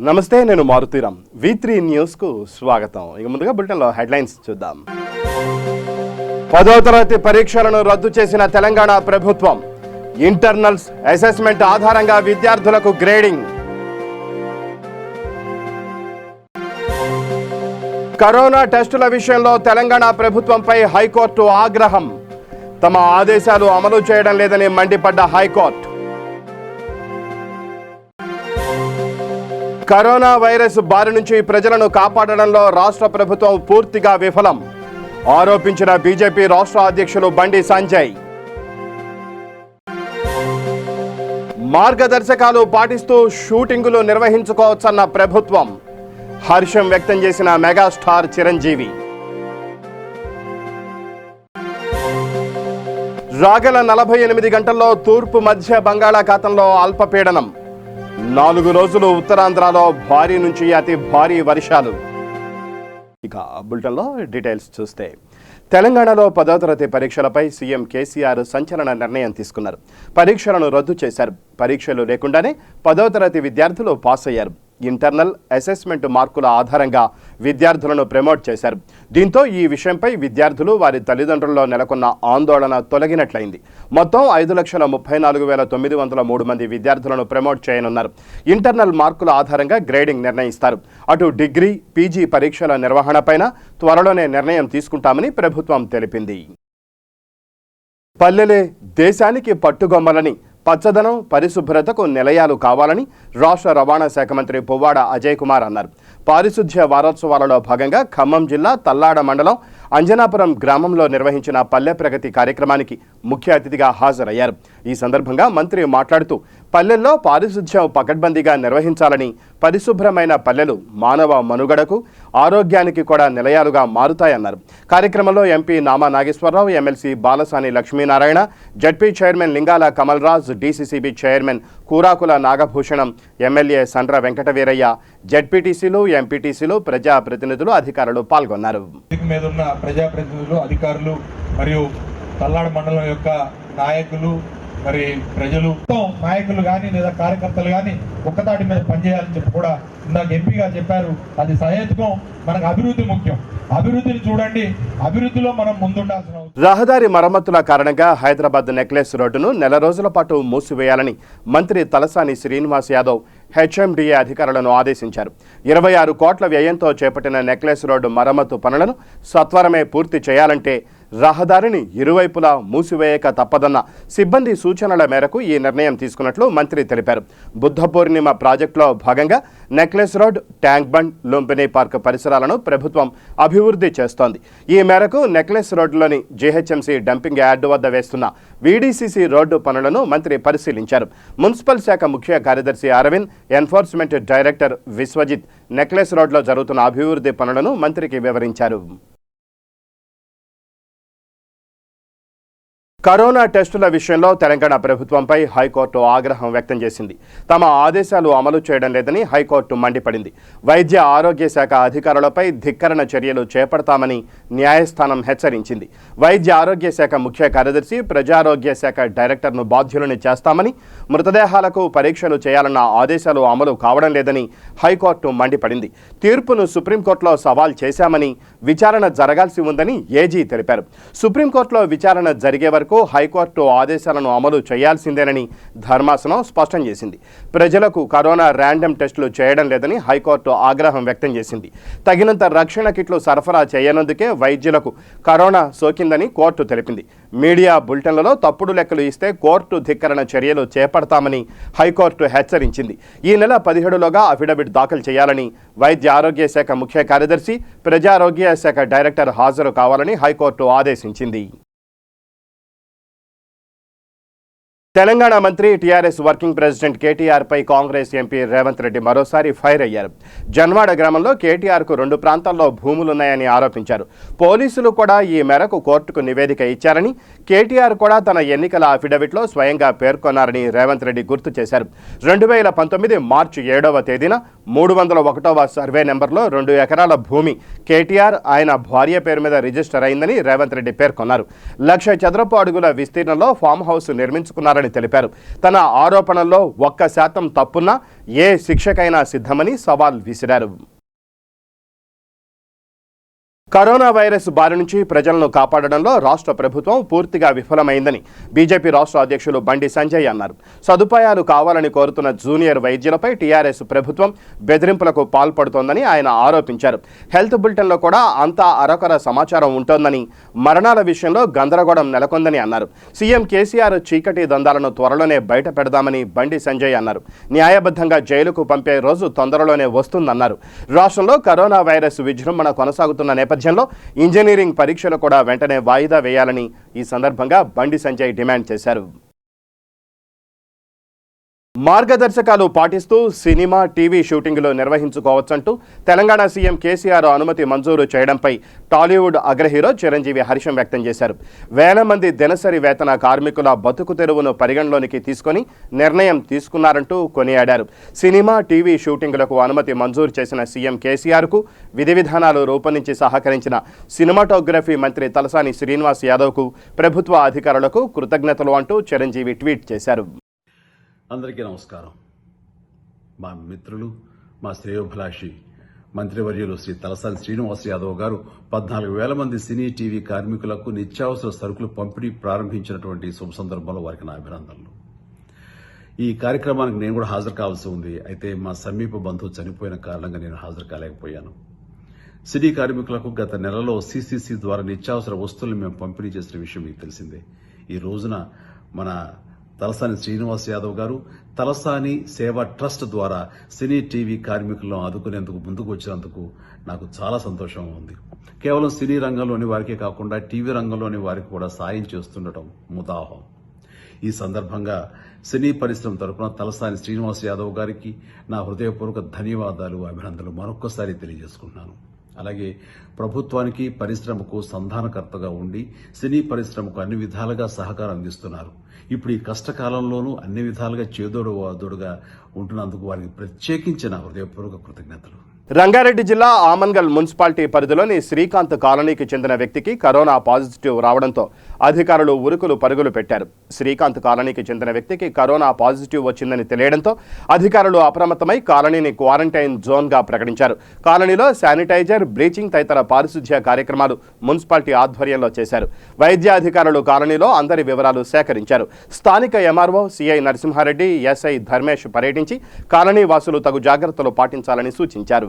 నమస్తే, నేను మారుతీరామ్. V3 న్యూస్కు స్వాగతం. ఇక ముందుగా బులెటిన్లో హెడ్లైన్స్ చూద్దాం. 10వ తరగతి పరీక్షలను రద్దు చేసిన తెలంగాణ ప్రభుత్వం. ఇంటర్నల్స్ అసెస్మెంట్ ఆధారంగా విద్యార్థులకు గ్రేడింగ్. కరోనా టెస్టుల విషయంలో తెలంగాణ ప్రభుత్వంపై హైకోర్టు ఆగ్రహం. తమ ఆదేశాలు అమలు చేయడం లేదని మండిపడ్డ హైకోర్టు. కరోనా వైరస్ బారి నుంచి ప్రజలను కాపాడడంలో రాష్ట్ర ప్రభుత్వం పూర్తిగా విఫలం ఆరోపించిన బీజేపీ రాష్ట్ర అధ్యక్షులు బండి సంజయ్. మార్గదర్శకాలు పాటిస్తూ షూటింగులు నిర్వహించుకోవచ్చన్న ప్రభుత్వం. హర్షం వ్యక్తం చేసిన మెగాస్టార్ చిరంజీవి. రాగల 48 గంటల్లో తూర్పు మధ్య బంగాళాఖాతంలో అల్పపీడనం. 4 రోజులు ఉత్తరాంధ్రలో భారీ నుంచి అతి భారీ వర్షాలు. ఇక బులెటిన్లో డీటెయిల్స్ చూస్తే, తెలంగాణలో 10వ తరగతి పరీక్షలపై సీఎం కేసీఆర్ సంచలన నిర్ణయం తీసుకున్నారు. పరీక్షలను రద్దు చేశారు. పరీక్షలు లేకుండానే 10వ తరగతి విద్యార్థులు పాస్ అయ్యారు. ఇంటర్నల్ అసెస్మెంట్ మార్కుల ఆధారంగా విద్యార్థులను ప్రమోట్ చేశారు. దీంతో ఈ విషయంపై విద్యార్థులు, వారి తల్లిదండ్రుల్లో నెలకొన్న ఆందోళన తొలగినట్లయింది. మొత్తం 5,34,903 మంది విద్యార్థులను ప్రమోట్ చేయనున్నారు. ఇంటర్నల్ మార్కుల ఆధారంగా గ్రేడింగ్ నిర్ణయిస్తారు. అటు డిగ్రీ, పీజీ పరీక్షల నిర్వహణపైన త్వరలోనే నిర్ణయం తీసుకుంటామని ప్రభుత్వం తెలిపింది. పల్లెలే దేశానికి పట్టుగొమ్మలని, పచ్చదనం, పరిశుభ్రతకు నిలయాలు కావాలని రాష్ట్ర రవాణా శాఖ మంత్రి పువ్వాడ అజయ్ కుమార్ అన్నారు. పారిశుధ్య వారోత్సవాలలో భాగంగా ఖమ్మం జిల్లా తల్లాడ మండలం అంజనాపురం గ్రామంలో నిర్వహించిన పల్లె ప్రగతి కార్యక్రమానికి ముఖ్య అతిథిగా హాజరయ్యారు. ఈ సందర్భంగా మంత్రి మాట్లాడుతూ, పల్లెల్లో పారిశుధ్యం పకడ్బందీగా నిర్వహించాలని, పరిశుభ్రమైన పల్లెలు మానవ మనుగడకు, ఆరోగ్యానికి కూడా నిలయాలుగా మారుతాయన్నారు. కార్యక్రమంలో MP Nama Nageswara Rao, MLC Balasani Lakshminarayana, ZP chairman Lingala Kamalraj, DCCB chairman Kurakula Nagabhushanam, MLA Sandra Venkataveeraiah, జడ్పీటీసీలు, ఎంపీటీసీలు, ప్రజాప్రతినిధులు, అధికారులు పాల్గొన్నారు. ప్రజాప్రతినిధులు, అధికారులు మరియు తల్లాడ మండలం యొక్క నాయకులు, మరి ప్రజలు, నాయకులు కానీ లేదా కార్యకర్తలు కానీ ఒక్కతాటి మీద పనిచేయాలని చెప్పి కూడా ఇందాక ఎంపీ గారు చెప్పారు. అది సహేతుకం. మనకు అభివృద్ధి ముఖ్యం. అభివృద్ధిని చూడండి, అభివృద్ధిలో మనం ముందుండాల్సిన. రహదారి మరమ్మతుల కారణంగా హైదరాబాద్ నెక్లెస్ రోడ్డును 4 రోజుల పాటు మూసివేయాలని మంత్రి తలసాని శ్రీనివాస్ యాదవ్ హెచ్ఎండిఏ అధికారులను ఆదేశించారు. 26 కోట్ల వ్యయంతో చేపట్టిన నెక్లెస్ రోడ్డు మరమ్మతు పనులను సత్వరమే పూర్తి చేయాలంటే రహదారిని ఇరువైపులా మూసివేయక తప్పదన్న సిబ్బంది సూచనల మేరకు ఈ నిర్ణయం తీసుకున్నట్లు మంత్రి తెలిపారు. బుద్ధ పూర్ణిమ ప్రాజెక్టులో భాగంగా necklace road, tank bund, Lumbini park పరిసరాలను ప్రభుత్వం అభివృద్ధి చేస్తోంది. ఈ మేరకు నెక్లెస్ రోడ్డులోని జీహెచ్ఎంసీ డంపింగ్ యార్డు వద్ద వేస్తున్న వీడీసీసీ రోడ్డు పనులను మంత్రి పరిశీలించారు. మున్సిపల్ శాఖ ముఖ్య కార్యదర్శి Arvind, enforcement director Vishwajit Necklace రోడ్లో జరుగుతున్న అభివృద్ధి పనులను మంత్రికి వివరించారు. కరోనా టెస్టుల విషయంలో తెలంగాణ ప్రభుత్వంపై హైకోర్టు ఆగ్రహం వ్యక్తం చేసింది. తమ ఆదేశాలు అమలు చేయడం లేదని హైకోర్టు మండిపడింది. వైద్య ఆరోగ్య శాఖ అధికారులపై ధిక్కరణ చర్యలు చేపడతామని న్యాయస్థానం హెచ్చరించింది. వైద్య ఆరోగ్య శాఖ ముఖ్య కార్యదర్శి, ప్రజారోగ్య శాఖ డైరెక్టర్ను బాధ్యులని చేస్తామని, మృతదేహాలకు పరీక్షలు చేయాలన్న ఆదేశాలు అమలు కావడం లేదని హైకోర్టు మండిపడింది. తీర్పును సుప్రీంకోర్టులో సవాల్ చేశామని, విచారణ జరగాల్సి ఉందని ఏజీ తెలిపారు. సుప్రీంకోర్టులో విచారణ జరిగే వరకు హైకోర్టు ఆదేశాలను అమలు చేయాల్సిందేనని ధర్మాసనం స్పష్టం చేసింది. ప్రజలకు కరోనా ర్యాండమ్ టెస్టులు చేయడం లేదని హైకోర్టు ఆగ్రహం వ్యక్తం చేసింది. తగినంత రక్షణ కిట్లు సరఫరా చేయనందుకే వైద్యులకు కరోనా సోకిందని కోర్టు తెలిపింది. మీడియా బులెటిన్లలో తప్పుడు లెక్కలు ఇస్తే కోర్టు ధిక్కరణ చర్యలు చేపడతామని హైకోర్టు హెచ్చరించింది. ఈ నెల 17లోగా అఫిడవిట్ దాఖలు చేయాలని, వైద్య ఆరోగ్య శాఖ ముఖ్య కార్యదర్శి, ప్రజారోగ్య శాఖ డైరెక్టర్ హాజరు కావాలని హైకోర్టు ఆదేశించింది. తెలంగాణ మంత్రి, టీఆర్ఎస్ వర్కింగ్ ప్రెసిడెంట్ కేటీఆర్పై కాంగ్రెస్ ఎంపీ రేవంత్ రెడ్డి మరోసారి ఫైర్ అయ్యారు. జన్వాడ గ్రామంలో కేటీఆర్కు 2 ప్రాంతాల్లో భూములున్నాయని ఆరోపించారు. పోలీసులు కూడా ఈ మేరకు కోర్టుకు నివేదిక ఇచ్చారని, కేటీఆర్ కూడా తన ఎన్నికల అఫిడవిట్లో స్వయంగా పేర్కొన్నారని రేవంత్ రెడ్డి గుర్తు చేశారు. 2019 మార్చి 7వ తేదీన 301వ సర్వే నెంబర్లో 2 ఎకరాల భూమి కేటీఆర్ ఆయన భార్య పేరు మీద రిజిస్టర్ అయిందని రేవంత్ రెడ్డి పేర్కొన్నారు. 1,00,000 చదరపు అడుగుల విస్తీర్ణంలో ఫామ్ హౌస్ నిర్మించుకున్నారని తెలిపారు. తన ఆరోపణల్లో 1% తప్పున్నా ఏ శిక్షకైనా సిద్ధమని సవాల్ విసిరారు. కరోనా వైరస్ బారి నుంచి ప్రజలను కాపాడడంలో రాష్ట్ర ప్రభుత్వం పూర్తిగా విఫలమైందని బీజేపీ రాష్ట్ర అధ్యక్షులు బండి సంజయ్ అన్నారు. సదుపాయాలు కావాలని కోరుతున్న జూనియర్ వైద్యులపై టీఆర్ఎస్ ప్రభుత్వం బెదిరింపులకు పాల్పడుతోందని ఆయన ఆరోపించారు. హెల్త్ బులెటిన్లో కూడా అంతా అరకొర సమాచారం ఉంటోందని, మరణాల విషయంలో గందరగోళం నెలకొందని అన్నారు. సీఎం కేసీఆర్ చీకటి దందాలను త్వరలోనే బయట పెడదామని బండి సంజయ్ అన్నారు. న్యాయబద్ధంగా జైలుకు పంపే రోజు తొందరలోనే వస్తుందన్నారు. రాష్ట్రంలో కరోనా వైరస్ విజృంభణ కొనసాగుతున్న నేపథ్యంలో ఇంజనీరింగ్ పరీక్షలు కూడా వెంటనే వాయిదా వేయాలని ఈ సందర్భంగా బండి సంజయ్ డిమాండ్ చేశారు. మార్గదర్శకాలు పాటిస్తూ సినిమా, టీవీ షూటింగ్లు నిర్వహించుకోవచ్చంటూ తెలంగాణ సీఎం కేసీఆర్ అనుమతి మంజూరు చేయడంపై టాలీవుడ్ అగ్రహీరో చిరంజీవి హర్షం వ్యక్తం చేశారు. వేల మంది దినసరి వేతన కార్మికుల బతుకు తెరువును పరిగణలోనికి తీసుకొని నిర్ణయం తీసుకున్నారంటూ కొనియాడారు. సినిమా, టీవీ షూటింగ్లకు అనుమతి మంజూరు చేసిన సీఎం కేసీఆర్కు విధి విధానాలు రూపొందించి సహకరించిన సినిమాటోగ్రఫీ మంత్రి తలసాని శ్రీనివాస్ యాదవ్కు, ప్రభుత్వ అధికారులకు కృతజ్ఞతలు అంటూ చిరంజీవి ట్వీట్ చేశారు. అందరికీ నమస్కారం. మా మిత్రులు, మా శ్రేయోభిలాషి మంత్రివర్యులు శ్రీ తలసాని శ్రీనివాస్ యాదవ్ గారు 14,000 మంది సినీ, టీవీ కార్మికులకు నిత్యావసర సరుకులు పంపిణీ ప్రారంభించినటువంటి శుభ సందర్భంలో వారికి నా అభినందనలు. ఈ కార్యక్రమానికి నేను కూడా హాజరు కావాల్సి ఉంది. అయితే మా సమీప బంధువు చనిపోయిన కారణంగా నేను హాజరు కాలేకపోయాను. సినీ కార్మికులకు గత నెలలో సీసీసీ ద్వారా నిత్యావసర వస్తువులు మేము పంపిణీ చేసిన విషయం మీకు తెలిసిందే. ఈ రోజున మన తలసాని శ్రీనివాస్ యాదవ్ గారు తలసాని సేవా ట్రస్ట్ ద్వారా సినీ, టీవీ కార్మికులను ఆదుకునేందుకు ముందుకు వచ్చినందుకు నాకు చాలా సంతోషంగా ఉంది. కేవలం సినీ రంగంలోని వారికే కాకుండా టీవీ రంగంలోని వారికి కూడా సాయం చేస్తుండటం ముదాహం. ఈ సందర్భంగా సినీ పరిశ్రమ తరపున తలసాని శ్రీనివాస్ యాదవ్ గారికి నా హృదయపూర్వక ధన్యవాదాలు, అభినందనలు మరొక్కసారి తెలియజేసుకుంటున్నాను. అలాగే ప్రభుత్వానికి, పరిశ్రమకు సంధానకర్తగా ఉండి సినీ పరిశ్రమకు అన్ని విధాలుగా సహకారం అందిస్తున్నారు. ఇప్పుడు ఈ కష్టకాలంలోనూ అన్ని విధాలుగా చేదోడుగా ఉంటున్నందుకు వారికి ప్రత్యేకించిన హృదయపూర్వక కృతజ్ఞతలు. రంగారెడ్డి జిల్లా ఆమన్గల్ మున్సిపాలిటీ పరిధిలోని శ్రీకాంత్ కాలనీకి చెందిన వ్యక్తికి కరోనా పాజిటివ్ రావడంతో అధికారులు ఉరుకులు పరుగులు పెట్టారు. శ్రీకాంత్ కాలనీకి చెందిన వ్యక్తికి కరోనా పాజిటివ్ వచ్చిందని తెలియడంతో అధికారులు అప్రమత్తమై కాలనీని క్వారంటైన్ జోన్గా ప్రకటించారు. కాలనీలో శానిటైజర్, బ్లీచింగ్ తదితర పారిశుధ్య కార్యక్రమాలు మున్సిపాలిటీ ఆధ్వర్యంలో చేశారు. వైద్యాధికారులు కాలనీలో అందరి వివరాలు సేకరించారు. స్థానిక MRO CI Narasimha Reddy, SI Dharmesh పర్యటించి కాలనీ వాసులు తగు జాగ్రత్తలు పాటించాలని సూచించారు.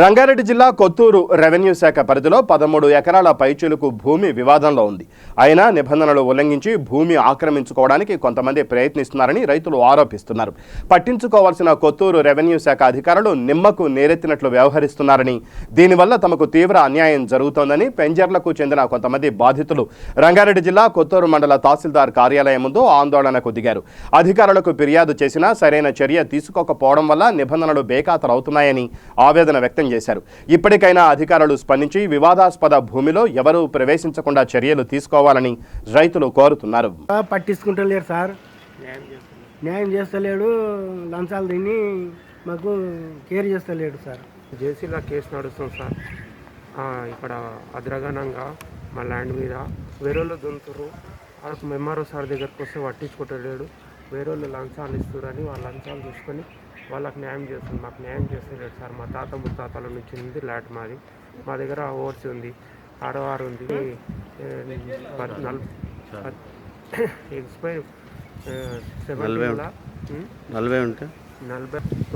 రంగారెడ్డి జిల్లా కొత్తూరు రెవెన్యూ శాఖ పరిధిలో 13 ఎకరాల పైచిలుకు భూమి వివాదంలో ఉంది. అయినా నిబంధనలు ఉల్లంఘించి భూమి ఆక్రమించుకోవడానికి కొంతమంది ప్రయత్నిస్తున్నారని రైతులు ఆరోపిస్తున్నారు. పట్టించుకోవాల్సిన కొత్తూరు రెవెన్యూ శాఖ అధికారులు నిమ్మకు నీరెత్తినట్లు వ్యవహరిస్తున్నారని, దీనివల్ల తమకు తీవ్ర అన్యాయం జరుగుతోందని పెంజర్లకు చెందిన కొంతమంది బాధితులు రంగారెడ్డి జిల్లా కొత్తూరు మండల తహసీల్దార్ కార్యాలయం ముందు ఆందోళనకు దిగారు. అధికారులకు ఫిర్యాదు చేసినా సరైన చర్య తీసుకోకపోవడం వల్ల నిబంధనలు బేఖాతరవుతున్నాయని ఆవేదన వ్యక్తం చేశారు. ఇప్పటికైనా అధికారులు స్పందించి వివాదాస్పద భూమిలో ఎవరూ ప్రవేశించకుండా చర్యలు తీసుకోవాలని రైతులు కోరుతున్నారు. పట్టించుకుంటలేరు సార్, న్యాయం చేస్తలేడు, లంచాలు తిని మాకు కేర్ చేస్తలేడు సార్. జేసీలో కేసు నడుస్తుంది సార్. ఇక్కడ అద్రగనంగా మా ల్యాండ్ మీద వేరేళ్ళు దున్నుతురు. వాళ్ళకు ఎంఆర్ఓ సార్ దగ్గరకు వస్తే పట్టించుకుంటలేడు. వేరేళ్ళు లంచాలు ఇస్తురని వాళ్ళ లంచాలు తీసుకొని వాళ్ళకి న్యాయం చేస్తుంది. మాకు న్యాయం చేస్తలేడు సార్. మా తాత ముత్తాతల నుంచి ఉంది ల్యాండ్ మాది. మా దగ్గర ఓవర్స్ ఉంది, ఆడవారు ఉంది. ఎక్స్పైర్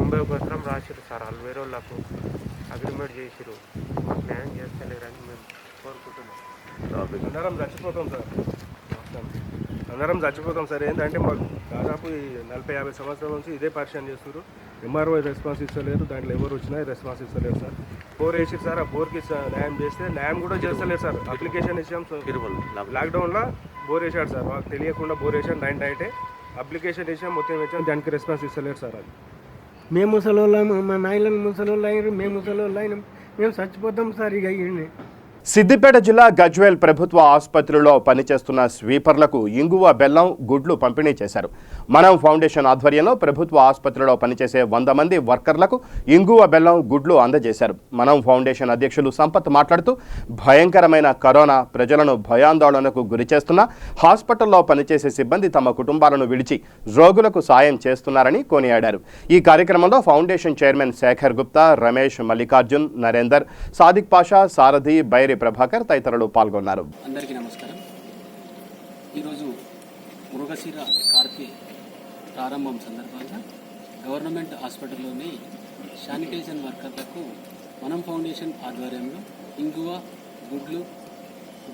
91 ఎకరం రాసిరు సార్. వాళ్ళు వేరే వాళ్ళకు అగ్రిమెంట్ చేసిరు. మాకు న్యాయం చేస్తలేరని మేము కోరుకుంటున్నాం. అందరం చచ్చిపోతాం సార్, అందరం చచ్చిపోతాం సార్. ఏంటంటే మాకు దాదాపు 40-50 సంవత్సరాల నుంచి ఇదే పరిచయం చేస్తున్నారు. ఎంఆర్ఓ రెస్పాన్స్ ఇస్తలేరు, దాంట్లో ఎవరు వచ్చినా రెస్పాన్స్ ఇస్తలేరు సార్. బోర్ వేసి సార్, ఆ బోర్కి న్యాయం చేస్తే న్యాయం కూడా చేస్తలేరు సార్. అప్లికేషన్ ఇచ్చాం సార్, లాక్డౌన్లో బోర్ వేసాడు సార్, మాకు తెలియకుండా బోర్ వేసాడు నైటే అప్లికేషన్ ఇచ్చాం, మొత్తం ఇచ్చాం, దానికి రెస్పాన్స్ ఇస్తలేరు సార్. అది మేము ముసలోళ్ళం, మా నాయనలు ముసలోళ్ళు అయినారు, మేము ముసలోళ్ళు అయినాం, మేము చచ్చిపోతాం సార్. ఇక ఇవన్నీ సిద్దిపేట జిల్లా గజ్వేల్ ప్రభుత్వ ఆసుపత్రిలో పనిచేస్తున్న స్వీపర్లకు ఇంగువ, బెల్లం, గుడ్లు పంపిణీ చేశారు. మనం ఫౌండేషన్ ఆధ్వర్యంలో ప్రభుత్వ ఆసుపత్రిలో పనిచేసే 100 మంది వర్కర్లకు ఇంగువ, బెల్లం, గుడ్లు అందజేశారు. మనం ఫౌండేషన్ అధ్యక్షులు సంపత్ మాట్లాడుతూ భయంకరమైన కరోనా ప్రజలను భయాందోళనకు గురిచేస్తున్న హాస్పిటల్లో పనిచేసే సిబ్బంది తమ కుటుంబాలను విడిచి రోగులకు సాయం చేస్తున్నారని కొనియాడారు. ఈ కార్యక్రమంలో ఫౌండేషన్ చైర్మన్ శేఖర్ గుప్తా, రమేష్, మల్లికార్జున్, నరేందర్, సాదిక్ పాషా, సారథి, బైరి ప్రభాకర్ తదితరులు పాల్గొన్నారు. అందరికీ నమస్కారం. ఈరోజు మృగశిర కార్తీ ప్రారంభం సందర్భంగా గవర్నమెంట్ హాస్పిటల్లోని శానిటైజేషన్ వర్కర్లకు మనం ఫౌండేషన్ ఆధ్వర్యంలో ఇంగువ, గుడ్లు,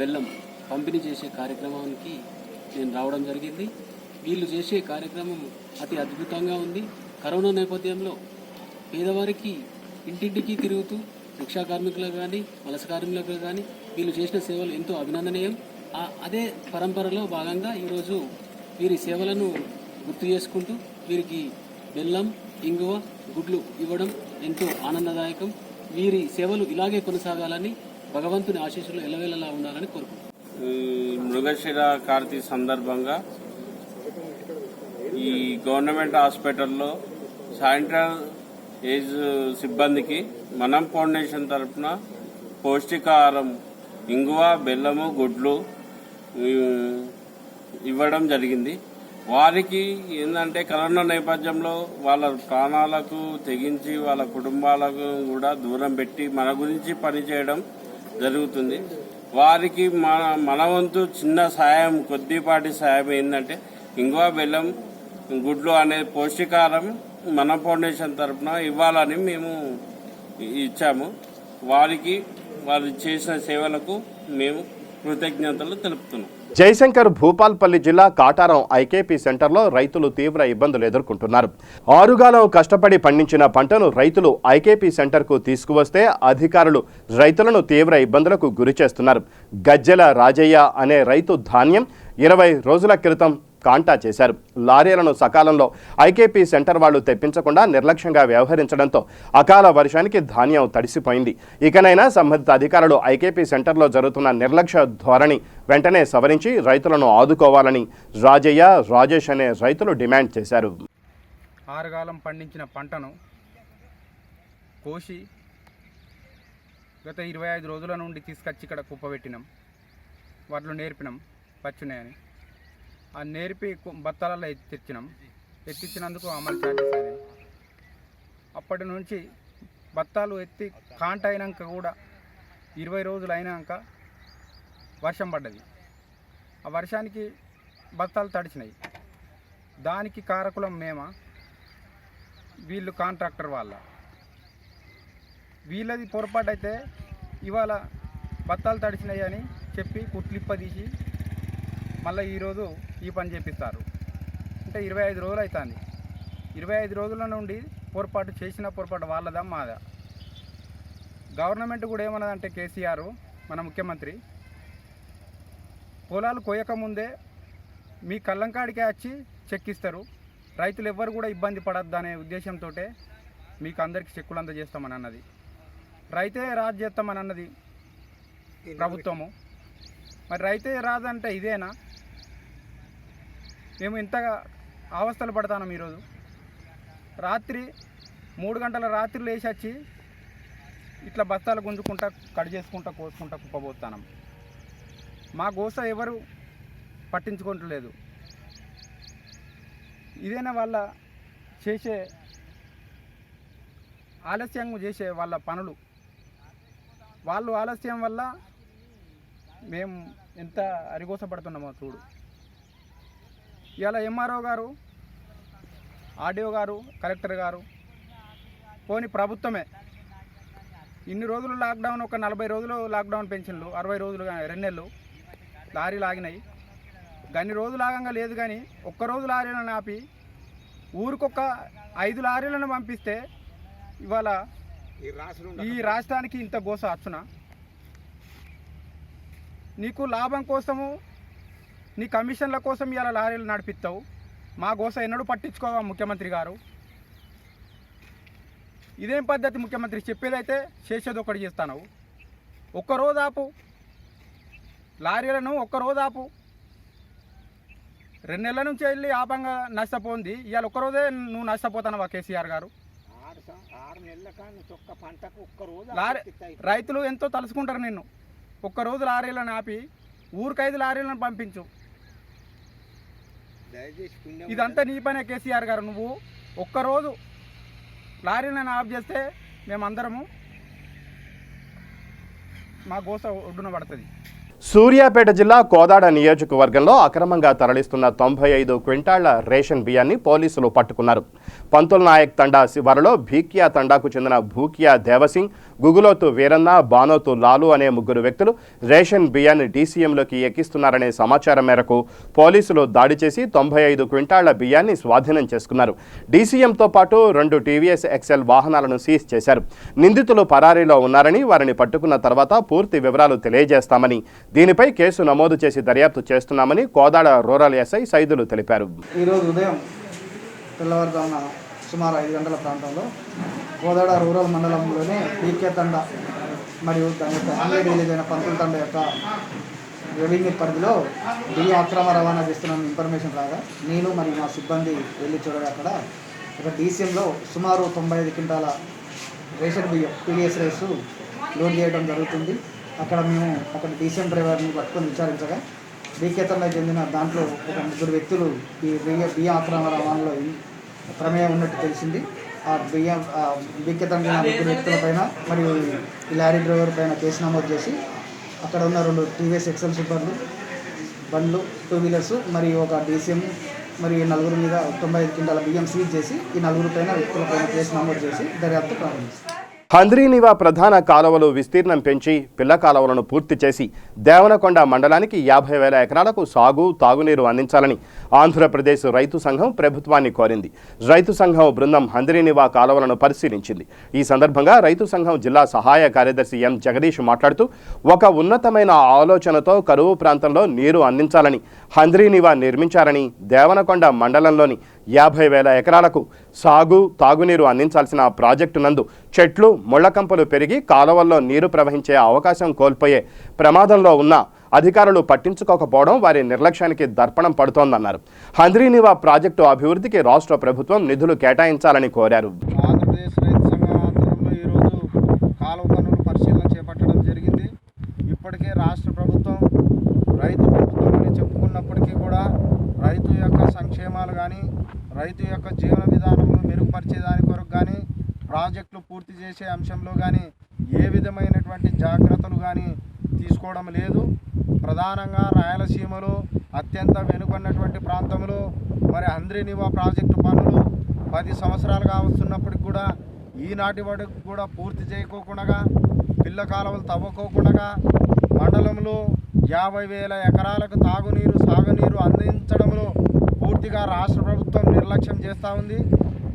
బెల్లం పంపిణీ చేసే కార్యక్రమానికి నేను రావడం జరిగింది. వీళ్ళు చేసే కార్యక్రమం అతి అద్భుతంగా ఉంది. కరోనా నేపథ్యంలో పేదవారికి ఇంటింటికి తిరుగుతూ రిక్షా కార్మికులకు కానీ, వలస కార్మికులకు కానీ వీళ్ళు చేసిన సేవలు ఎంతో అభినందనీయం. అదే పరంపరలో భాగంగా ఈరోజు వీరి సేవలను గుర్తు చేసుకుంటూ వీరికి బెల్లం, ఇంగువ, గుడ్లు ఇవ్వడం ఎంతో ఆనందదాయకం. వీరి సేవలు ఇలాగే కొనసాగాలని, భగవంతుని ఆశీస్సులు ఎల్లవేళలా ఉండాలని కోరుకుంటున్నాను. మృగశిర కార్తీ సందర్భంగా ఈ గవర్నమెంట్ హాస్పిటల్లో శానిటరీ ఏజ్ సిబ్బందికి మనం ఫౌండేషన్ తరఫున పౌష్టికాహారం ఇంగువ, బెల్లము, గుడ్లు ఇవ్వడం జరిగింది. వారికి ఏంటంటే కరోనా నేపథ్యంలో వాళ్ళ ప్రాణాలకు తెగించి వాళ్ళ కుటుంబాలకు కూడా దూరం పెట్టి మన గురించి పనిచేయడం జరుగుతుంది. వారికి మన వంతు చిన్న సాయం, కొద్దిపాటి సాయం ఏంటంటే ఇంగువ, బెల్లం, గుడ్లు అనే పౌష్టికాహారం మన ఫౌండేషన్ తరఫున ఇవ్వాలని మేము ఇచ్చాము. వారికి వారు చేసిన సేవలకు మేము కృతజ్ఞతలు తెలుపుతున్నాం. జయశంకర్ భూపాల్పల్లి జిల్లా కాటారం ఐకేపీ సెంటర్లో రైతులు తీవ్ర ఇబ్బందులు ఎదుర్కొంటున్నారు. ఆరుగాలం కష్టపడి పండించిన పంటను రైతులు ఐకేపీ సెంటర్కు తీసుకువస్తే అధికారులు రైతులను తీవ్ర ఇబ్బందులకు గురి చేస్తున్నారు. గజ్జెల రాజయ్య అనే రైతు ధాన్యం 20 రోజుల క్రితం కాంటా చేశారు. లారీలను సకాలంలో ఐకేపీ సెంటర్ వాళ్లు తెప్పించకుండా నిర్లక్ష్యంగా వ్యవహరించడంతో అకాల వర్షానికి ధాన్యం తడిసిపోయింది. ఇకనైనా సంబంధిత అధికారులు ఐకేపీ సెంటర్లో జరుగుతున్న నిర్లక్ష్య ధోరణి వెంటనే సవరించి రైతులను ఆదుకోవాలని రాజయ్య, రాజేష్ అనే రైతులు డిమాండ్ చేశారు. ఆరుగాలం పండించిన పంటను కోసి గత 25 రోజుల నుండి తీసుకొచ్చి ఇక్కడ కుప్పబెట్టినాం. వాటిలో నేర్పినాం పచ్చున్నాయని. ఆ నేర్పి బత్తాలలో ఎత్తించినందుకు అమలు ఛార్జెస్ అయినాయి. అప్పటి నుంచి బత్తాలు ఎత్తి కాంట అయినాక కూడా 20 రోజులు అయినాక వర్షం పడ్డది. ఆ వర్షానికి బత్తాలు తడిచినాయి. దానికి కారకులం మేమా, వీళ్ళు కాంట్రాక్టర్ వాళ్ళ, వీళ్ళది పొరపాటు అయితే ఇవాళ బత్తాలు తడిచినాయి అని చెప్పి కుట్లిప్పదీసి మళ్ళీ ఈరోజు ఈ పని చేపిస్తారు. అంటే 25 రోజులు అవుతుంది. 25 రోజుల నుండి చేసిన పొరపాటు వాళ్ళదా మాదా? గవర్నమెంట్ కూడా ఏమన్నదంటే కేసీఆర్ మన ముఖ్యమంత్రి పొలాలు కోయకముందే మీ కళ్ళంకాడికే వచ్చి చెక్కిస్తారు, రైతులు ఎవ్వరు కూడా ఇబ్బంది పడద్దు అనే ఉద్దేశంతో మీకు అందరికీ చెక్కులు అందజేస్తామని అన్నది. రైతే రాజు చేస్తామని అన్నది ప్రభుత్వము. మరి రైతే రాదంటే ఇదేనా? మేము ఇంతగా అవస్థలు పడతాం. ఈరోజు రాత్రి 3 గంటల రాత్రి లేచి వచ్చి ఇట్లా బస్తాలు గుంజుకుంటా, కట్ చేసుకుంటా, కోసుకుంటా కుప్పబోతున్నాం. మా గోస ఎవరు పట్టించుకోవట్లేదు. ఇదేనా వాళ్ళ చేసే ఆలస్యం చేసే వాళ్ళ పనులు? వాళ్ళు ఆలస్యం వల్ల మేము ఎంత అరిగోసపడుతున్నామో చూడు. ఇవాళ ఎంఆర్ఓ గారు, ఆర్డీఓ గారు, కలెక్టర్ గారు, పోని ప్రభుత్వమే ఇన్ని రోజులు లాక్డౌన్, ఒక 40 రోజులు లాక్డౌన్ పెన్షన్లు, 60 రోజులు 2 నెలలు లారీలు ఆగినాయి. గన్ని రోజులు ఆగంగా లేదు కానీ ఒక్కరోజు లారీలను ఆపి ఊరికొక 5 లారీలను పంపిస్తే ఇవాళ ఈ రాష్ట్రానికి ఇంత గోస వచ్చునా? నీకు లాభం కోసము నీ కమిషన్ల కోసం ఇలా లారీలు నడిపిస్తావు, మా గోస ఎన్నడూ పట్టించుకోవా ముఖ్యమంత్రి గారు? ఇదేం పద్ధతి ముఖ్యమంత్రి? చెప్పేదైతే చేసేది ఒకటి చేస్తాను. ఒక్కరోజు ఆపు, లారీలను ఒక్కరోజు ఆపు. 2 నెలల నుంచి వెళ్ళి ఆపంగా నష్టపోయింది, ఇవాళ ఒక్కరోజే నువ్వు నష్టపోతానవా కేసీఆర్ గారు? రైతులు ఎంతో తలుసుకుంటారు నిన్ను. ఒక్కరోజు లారీలను ఆపి ఊరికి 5 లారీలను పంపించు. ఇదంతా నీ పనే కేసీఆర్ గారు. నువ్వు ఒక్కరోజు లారీలను ఆఫ్ చేస్తే మేమందరము మా గోస ఒడ్డున పడుతుంది. సూర్యాపేట జిల్లా కోదాడ నియోజకవర్గంలో అక్రమంగా తరలిస్తున్న 95 క్వింటాళ్ల రేషన్ బియ్యాన్ని పోలీసులు పట్టుకున్నారు. పంతుల్ నాయక్ తండా శివారులో భీకియా తండాకు చెందిన భూకియా దేవసింగ్, గుగులోతు వీరన్న, బానోతు లాలు అనే 3 వ్యక్తులు రేషన్ బియ్యాన్ని డీసీఎంలోకి ఎక్కిస్తున్నారనే సమాచారం మేరకు పోలీసులు దాడి చేసి 95 క్వింటాళ్ల బియ్యాన్ని స్వాధీనం చేసుకున్నారు. డీసీఎంతో పాటు 2 టీవీఎస్ ఎక్సెల్ వాహనాలను సీజ్ చేశారు. నిందితులు పరారీలో ఉన్నారని, వారిని పట్టుకున్న తర్వాత పూర్తి వివరాలు తెలియజేస్తామని, దీనిపై కేసు నమోదు చేసి దర్యాప్తు చేస్తున్నామని కోదాడ రూరల్ ఎస్ఐ సైదులు తెలిపారు. ఈరోజు ఉదయం తెల్లవారుజామున సుమారు 5 గంటల ప్రాంతంలో కోదాడ రూరల్ మండలంలోనే పీకే తండ మరియు దాని యొక్క ఆన్లైన్ రిలీజ్ అయిన పంతుల తండ యొక్క రెవెన్యూ పరిధిలో బియ్యం అక్రమ రవాణా చేస్తున్న ఇన్ఫర్మేషన్ రాగా నేను మరియు మా సిబ్బంది వెళ్ళి చూడగా అక్కడ ఒక డీసీఎంలో సుమారు 95 క్వింటాల రేషన్ బియ్యం టీడీఎస్ రైస్ లోడ్ చేయడం జరుగుతుంది. అక్కడ డీసీఎం డ్రైవర్ని పట్టుకొని విచారించగా బీకేతంలోకి చెందిన దాంట్లో ఒక 3 వ్యక్తులు ఈ బియ్యం అక్రమ రవాణాలో ప్రమేయం ఉన్నట్టు తెలిసింది. ఆ బీకేతం 3 వ్యక్తుల పైన మరియు ఈ లారీ డ్రైవర్ పైన కేసు నమోదు చేసి అక్కడ ఉన్న 2 టీవీఎస్ ఎక్సెల్ సూపర్లు బండ్లు 2 వీలర్స్ మరియు ఒక డీసీఎం మరియు 4 మీద 95 క్వింటాల బియ్యం సీజ్ చేసి ఈ 4 పైన వ్యక్తుల పైన కేసు నమోదు చేసి దర్యాప్తు ప్రారంభిస్తారు. హంద్రీనివా ప్రధాన కాలువలు విస్తీర్ణం పెంచి పిల్ల కాలువలను పూర్తి చేసి దేవనకొండ మండలానికి 50,000 ఎకరాలకు సాగు, తాగునీరు అందించాలని ఆంధ్రప్రదేశ్ రైతు సంఘం ప్రభుత్వాన్ని కోరింది. రైతు సంఘం బృందం హంద్రీనివా కాలువలను పరిశీలించింది. ఈ సందర్భంగా రైతు సంఘం జిల్లా సహాయ కార్యదర్శి ఎం జగదీష్ మాట్లాడుతూ, ఒక ఉన్నతమైన ఆలోచనతో కరువు ప్రాంతంలో నీరు అందించాలని హంద్రీనివా నిర్మించారని, దేవనకొండ మండలంలోని 50,000 ఎకరాలకు సాగు, తాగునీరు అందించాల్సిన ప్రాజెక్టు నందు చెట్లు, ముళ్లకంపలు పెరిగి కాలువల్లో నీరు ప్రవహించే అవకాశం కోల్పోయే ప్రమాదంలో ఉన్న అధికారులు పట్టించుకోకపోవడం వారి నిర్లక్ష్యానికి దర్పణం పడుతోందన్నారు. హంద్రీనివా ప్రాజెక్టు అభివృద్ధికి రాష్ట్ర ప్రభుత్వం నిధులు కేటాయించాలని కోరారు. ఆంధ్రప్రదేశ్ రైతు సంఘం ఆధ్వర్యంలో ఈరోజు కాలువ పనులు పరిశీలన చేపట్టడం జరిగింది. ఇప్పటికే రాష్ట్ర ప్రభుత్వం రైతు ప్రభుత్వం అని చెప్పుకున్నప్పటికీ కూడా రైతు యొక్క సంక్షేమాలు కానీ, రైతు యొక్క జీవన విధానంలో మెరుగుపరిచేదాని కొరకు కానీ, ప్రాజెక్టులు పూర్తి చేసే అంశంలో కానీ ఏ విధమైనటువంటి జాగ్రత్తలు కానీ తీసుకోవడం లేదు. ప్రధానంగా రాయలసీమలో అత్యంత వెనుకన్నటువంటి ప్రాంతంలో మరి హంద్రీనివా ప్రాజెక్టు పనులు 10 సంవత్సరాలుగా వస్తున్నప్పటికి కూడా ఈనాటి వరకు కూడా పూర్తి చేయకోకుండా, పిల్ల కాలువలు తవ్వకోకుండా మండలంలో 50,000 ఎకరాలకు తాగునీరు, సాగునీరు అందించడంలో పూర్తిగా రాష్ట్ర ప్రభుత్వం నిర్లక్ష్యం చేస్తూ ఉంది.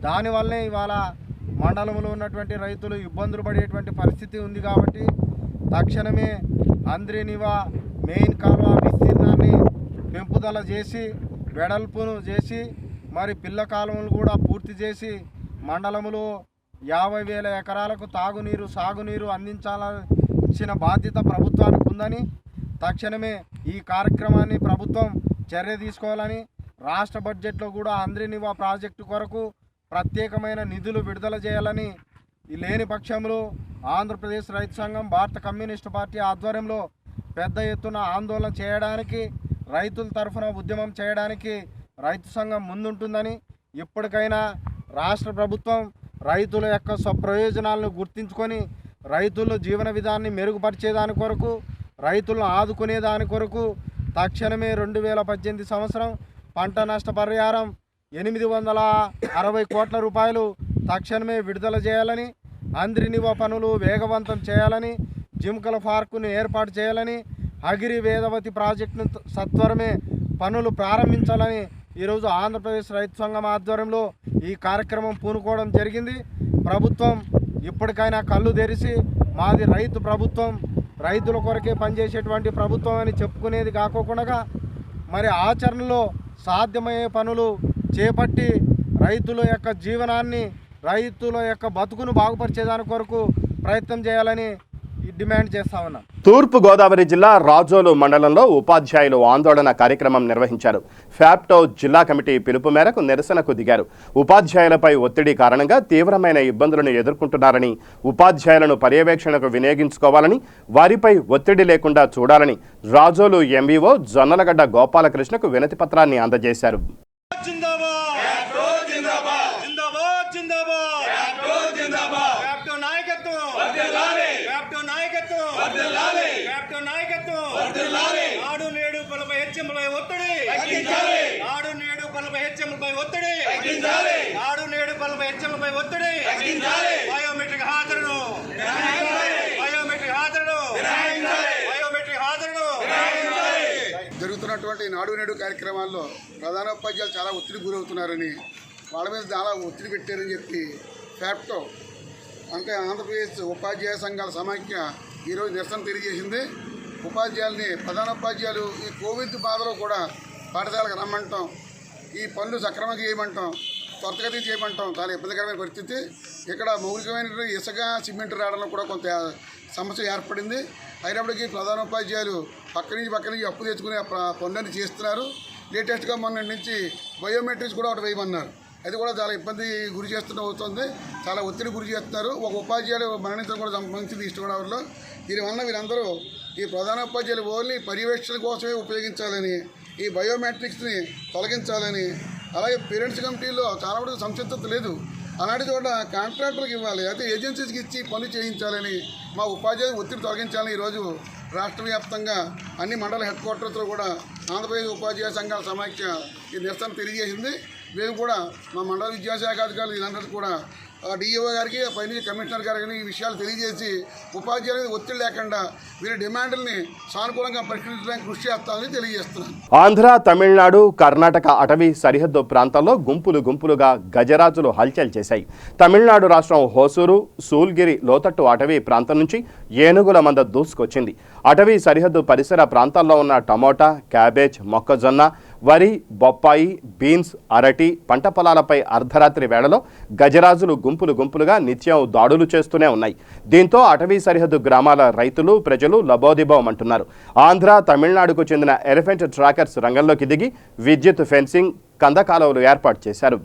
దానివల్లే ఇవాళ మండలంలో ఉన్నటువంటి రైతులు ఇబ్బందులు పడేటువంటి పరిస్థితి ఉంది. కాబట్టి తక్షణమే హంద్రీనివా మెయిన్ కాలువ విస్తీర్ణాన్ని పెంపుదల చేసి, వెడల్పును చేసి, మరి పిల్ల కాలువలు కూడా పూర్తి చేసి మండలంలో 50,000 ఎకరాలకు తాగునీరు, సాగునీరు అందించాల్సిన బాధ్యత ప్రభుత్వానికి ఉందని, తక్షణమే ఈ కార్యక్రమాన్ని ప్రభుత్వం చర్య తీసుకోవాలని, రాష్ట్ర బడ్జెట్లో కూడా హంద్రీనివా ప్రాజెక్టు కొరకు ప్రత్యేకమైన నిధులు విడుదల చేయాలని, లేని పక్షంలో ఆంధ్రప్రదేశ్ రైతు సంఘం, భారత కమ్యూనిస్టు పార్టీ ఆధ్వర్యంలో పెద్ద ఎత్తున ఆందోళన చేయడానికి, రైతుల తరఫున ఉద్యమం చేయడానికి రైతు సంఘం ముందుంటుందని, ఇప్పటికైనా రాష్ట్ర ప్రభుత్వం రైతుల యొక్క స్వప్రయోజనాలను గుర్తించుకొని రైతుల జీవన విధానాన్ని మెరుగుపరిచేదాని కొరకు, రైతులను ఆదుకునేదాని కొరకు తక్షణమే 2018 సంవత్సరం పంట నష్టపరిహారం 860 కోట్ల రూపాయలు తక్షణమే విడుదల చేయాలని, హంద్రీనివా పనులు వేగవంతం చేయాలని, జింకల పార్కును ఏర్పాటు చేయాలని, అగిరి వేదవతి ప్రాజెక్టును సత్వరమే పనులు ప్రారంభించాలని ఈరోజు ఆంధ్రప్రదేశ్ రైతు సంఘం ఆధ్వర్యంలో ఈ కార్యక్రమం పూనుకోవడం జరిగింది. ప్రభుత్వం ఇప్పటికైనా కళ్ళు తెరిచి మాది రైతు ప్రభుత్వం, రైతుల కొరకే పనిచేసేటువంటి ప్రభుత్వం అని చెప్పుకునేది కాకోకుండా మరి ఆచరణలో సాధ్యమయ్యే పనులు చేపట్టి రైతుల యొక్క జీవనాన్ని, రైతుల యొక్క బతుకును బాగుపరిచేదాని కొరకు ప్రయత్నం చేయాలని డిమాండ్ చేస్తా ఉన్నాం. తూర్పు గోదావరి జిల్లా రాజోలు మండలంలో ఉపాధ్యాయులు ఆందోళన కార్యక్రమం నిర్వహించారు. ఫ్యాప్టో జిల్లా కమిటీ పిలుపు మేరకు నిరసనకు దిగారు. ఉపాధ్యాయులపై ఒత్తిడి కారణంగా తీవ్రమైన ఇబ్బందులను ఎదుర్కొంటున్నారని, ఉపాధ్యాయులను పర్యవేక్షణకు వినియోగించుకోవాలని, వారిపై ఒత్తిడి లేకుండా చూడాలని రాజోలు ఎంవీఓ జొన్నలగడ్డ గోపాలకృష్ణకు వినతి పత్రాన్ని అందజేశారు. జరుగుతున్నటువంటి నాడు నేడు కార్యక్రమాల్లో ప్రధానోపాధ్యాయులు చాలా ఒత్తిడి గురవుతున్నారని, వాళ్ళ మీద చాలా ఒత్తిడి పెట్టారని చెప్పి ఫ్యాప్టో అంటే ఆంధ్రప్రదేశ్ ఉపాధ్యాయ సంఘాల సమాఖ్య ఈరోజు నిరసన తెలియజేసింది. ఉపాధ్యాయుల్ని, ప్రధానోపాధ్యాయులు ఈ కోవిడ్ బాధలో కూడా పాఠశాలకు రమ్మంటాం, ఈ పనులు సక్రమంగా చేయమంటాం, త్వరితగతి చేయమంటాం చాలా ఇబ్బందికరమైన పరిస్థితి. ఇక్కడ మౌలికమైన ఇసుక సిమెంట్ రావడంలో కూడా కొంత సమస్య ఏర్పడింది. అయినప్పటికీ ప్రధానోపాధ్యాయులు పక్క నుంచి అప్పు తెచ్చుకుని పనులన్నీ చేస్తున్నారు. లేటెస్ట్గా మొన్న నుంచి బయోమెట్రిక్స్ కూడా ఒకటి వేయమన్నారు. అది కూడా చాలా ఇబ్బంది గురి అవుతుంది, చాలా ఒత్తిడి గురి చేస్తున్నారు. ఒక ఉపాధ్యాయులు మరణించడం కూడా సంబంధించింది ఈస్ట్ గోదావరిలో. దీనివల్ల వీరందరూ ఈ ప్రధానోపాధ్యాయులు ఓన్లీ పర్యవేక్షణ కోసమే ఉపయోగించాలని, ఈ బయోమెట్రిక్స్ని తొలగించాలని, అలాగే పేరెంట్స్ కమిటీలో చాలా వరకు సంసిద్ధత లేదు. అలాంటి చోట కాంట్రాక్టర్లకు ఇవ్వాలి, అయితే ఏజెన్సీస్కి ఇచ్చి పనులు చేయించాలని, మా ఉపాధ్యాయులు ఒత్తిడి తొలగించాలని ఈరోజు రాష్ట్ర వ్యాప్తంగా అన్ని మండల హెడ్ క్వార్టర్స్లో కూడా ఆంధ్రప్రదేశ్ ఉపాధ్యాయ సంఘాల సమాఖ్య ఈ నిరసన తెలియజేసింది. మేము కూడా మా మండల విద్యాశాఖ అధికారులు వీళ్ళందరికీ కూడా డిఈఓ గారికి, పైన కమిషనర్ గారికి ఈ విషయాలు తెలియజేసి ఉపాధ్యాయులకు ఒత్తిడి లేకుండా వీరి డిమాండ్లని సానుకూలంగా పరిష్కరించడానికి కృషి చేస్తామని తెలియజేస్తున్నాను. ఆంధ్ర, తమిళనాడు, కర్ణాటక అటవీ సరిహద్దు ప్రాంతాల్లో గుంపులుగా గజరాజులు హల్చల్ చేశాయి. తమిళనాడు రాష్ట్రం హోసూరు, సూల్గిరి లోతట్టు అటవీ ప్రాంతం నుంచి ఏనుగుల మంద దూసుకొచ్చింది. అటవీ సరిహద్దు పరిసర ప్రాంతాల్లో ఉన్న టమోటా, క్యాబేజ్, మొక్కజొన్న, వరి, బొప్పాయి, బీన్స్, అరటి పంట పొలాలపై అర్ధరాత్రి వేళలో గజరాజులు గుంపులుగా నిత్యం దాడులు చేస్తూనే ఉన్నాయి. దీంతో అటవీ సరిహద్దు గ్రామాల రైతులు, ప్రజలు లబోదిబోమంటున్నారు. ఆంధ్ర, తమిళనాడుకు చెందిన ఎలిఫెంట్ ట్రాకర్స్ రంగంలోకి దిగి విద్యుత్ ఫెన్సింగ్, కందకాలువలు ఏర్పాటు చేశారు.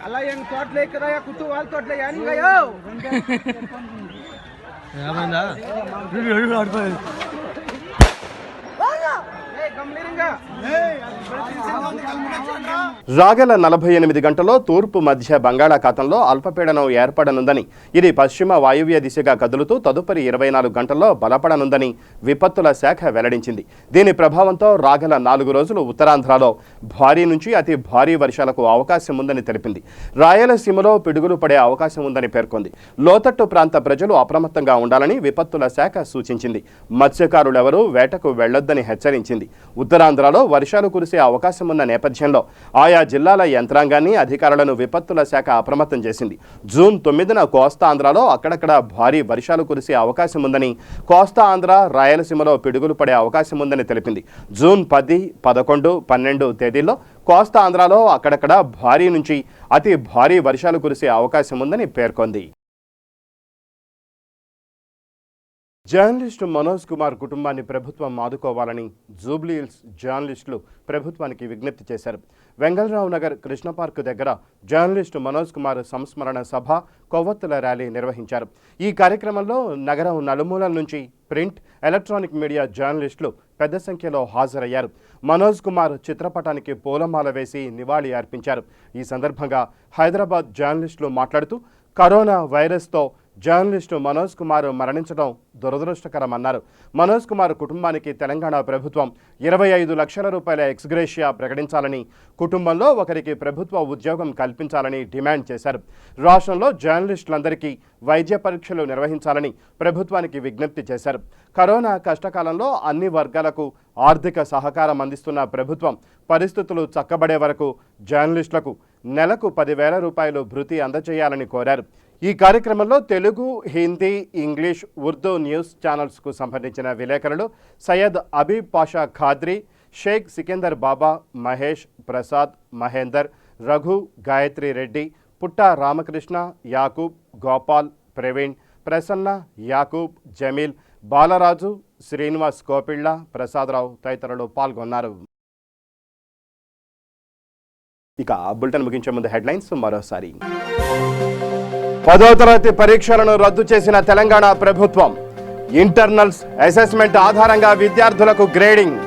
అలా ఏం తోటలే కదా కుట్టు వాళ్ళ తోటలే రాగల 48 గంటల్లో తూర్పు మధ్య బంగాళాఖాతంలో అల్పపీడనం ఏర్పడనుందని, ఇది పశ్చిమ వాయువ్య దిశగా కదులుతూ తదుపరి 24 గంటల్లో బలపడనుందని విపత్తుల శాఖ వెల్లడించింది. దీని ప్రభావంతో రాగల 4 రోజులు ఉత్తరాంధ్రలో భారీ నుంచి అతి భారీ వర్షాలకు అవకాశం ఉందని తెలిపింది. రాయలసీమలో పిడుగులు పడే అవకాశం ఉందని పేర్కొంది. లోతట్టు ప్రాంత ప్రజలు అప్రమత్తంగా ఉండాలని విపత్తుల శాఖ సూచించింది. మత్స్యకారులెవరూ వేటకు వెళ్లొద్దని హెచ్చరించింది. ఉత్తరాంధ్రలో వర్షాలు కురిసే అవకాశం ఉన్న నేపథ్యంలో ఆయా జిల్లాల యంత్రాంగాన్ని, అధికారులను విపత్తుల శాఖ అప్రమత్తం చేసింది. జూన్ 9న కోస్తాంధ్రలో అక్కడక్కడ భారీ వర్షాలు కురిసే అవకాశం ఉందని, కోస్తా ఆంధ్ర, రాయలసీమలో పిడుగులు పడే అవకాశం ఉందని తెలిపింది. జూన్ 10, 11, 12 తేదీల్లో కోస్తా ఆంధ్రలో అక్కడక్కడ భారీ నుంచి అతి భారీ వర్షాలు కురిసే అవకాశం ఉందని పేర్కొంది. జర్నలిస్టు మనోజ్ కుమార్ కుటుంబాన్ని ప్రభుత్వం ఆదుకోవాలని జూబ్లీహిల్స్ జర్నలిస్టులు ప్రభుత్వానికి విజ్ఞప్తి చేశారు. వెంగళరావు నగర్ కృష్ణ పార్క్ దగ్గర జర్నలిస్టు మనోజ్ కుమార్ సంస్మరణ సభ, కొవ్వొత్తుల ర్యాలీ నిర్వహించారు. ఈ కార్యక్రమంలో నగరం నలుమూలల నుంచి ప్రింట్, ఎలక్ట్రానిక్ మీడియా జర్నలిస్టులు పెద్ద సంఖ్యలో హాజరయ్యారు. మనోజ్ కుమార్ చిత్రపటానికి పూలమాల వేసి నివాళి అర్పించారు. ఈ సందర్భంగా హైదరాబాద్ జర్నలిస్టులు మాట్లాడుతూ, కరోనా వైరస్తో జర్నలిస్టు మనోజ్ కుమార్ మరణించడం దురదృష్టకరమన్నారు. మనోజ్ కుమార్ కుటుంబానికి తెలంగాణ ప్రభుత్వం 25 లక్షల రూపాయల ఎక్స్గ్రేషియా ప్రకటించాలని, కుటుంబంలో ఒకరికి ప్రభుత్వ ఉద్యోగం కల్పించాలని డిమాండ్ చేశారు. రాష్ట్రంలో జర్నలిస్టులందరికీ వైద్య పరీక్షలు నిర్వహించాలని ప్రభుత్వానికి విజ్ఞప్తి చేశారు. కరోనా కష్టకాలంలో అన్ని వర్గాలకు ఆర్థిక సహకారం అందిస్తున్న ప్రభుత్వం పరిస్థితులు చక్కబడే వరకు జర్నలిస్టులకు నెలకు 10,000 రూపాయలు భృతి అందజేయాలని కోరారు. ఈ కార్యక్రమంలో తెలుగు, హిందీ, ఇంగ్లీష్, ఉర్దూ న్యూస్ ఛానల్స్కు సంబంధించిన విలేకరులు సయ్యద్ అబీబ్ పాషా ఖాద్రీ, షేక్ సికిందర్ బాబా, మహేష్, ప్రసాద్, మహేందర్, రఘు, గాయత్రి రెడ్డి, పుట్ట రామకృష్ణ, యాకూబ్, గోపాల్, ప్రవీణ్, ప్రసన్న, యాకూబ్, జమీల్, బాలరాజు, శ్రీనివాస్ కోపిళ్ళ, ప్రసాదరావు తదితరులు పాల్గొన్నారు. ఇక బులెటిన్ ముగించే ముందు హెడ్లైన్స్ మరోసారి. 10వ తరగతి పరీక్షలను రద్దు చేసిన తెలంగాణ ప్రభుత్వం. ఇంటర్నల్స్, అసెస్మెంట్ ఆధారంగా విద్యార్థులకు గ్రేడింగ్.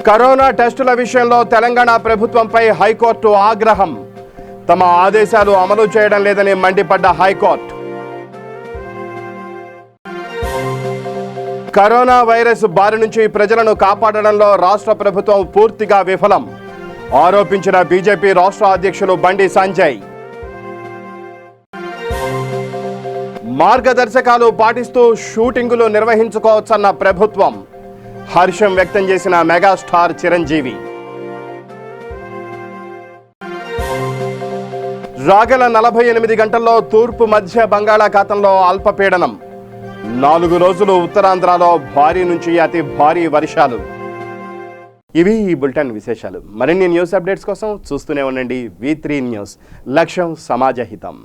కరోనా టెస్టుల విషయంలో తెలంగాణ ప్రభుత్వంపై హైకోర్టు ఆగ్రహం. తమ ఆదేశాలు అమలు చేయడం లేదని మండిపడ్డ హైకోర్టు. కరోనా వైరస్ బారి నుంచి ప్రజలను కాపాడడంలో రాష్ట్ర ప్రభుత్వం పూర్తిగా విఫలం ఆరోపించిన బీజేపీ రాష్ట్ర అధ్యక్షులు బండి సంజయ్. మార్గదర్శకాలు పాటిస్తూ షూటింగులు నిర్వహించుకోవచ్చన్న ప్రభుత్వం. హర్షం వ్యక్తం చేసిన మెగాస్టార్ చిరంజీవి. రాగల 48 గంటల్లో తూర్పు మధ్య బంగాళాఖాతంలో అల్పపీడనం. 4 రోజులు ఉత్తరాంధ్రలో భారీ నుంచి అతి భారీ వర్షాలు. ఇవి ఈ బులెటిన్ విశేషాలు. మరిన్ని న్యూస్ అప్డేట్స్ కోసం చూస్తూనే ఉండండి V3 న్యూస్. లక్ష్యం సమాజహితం.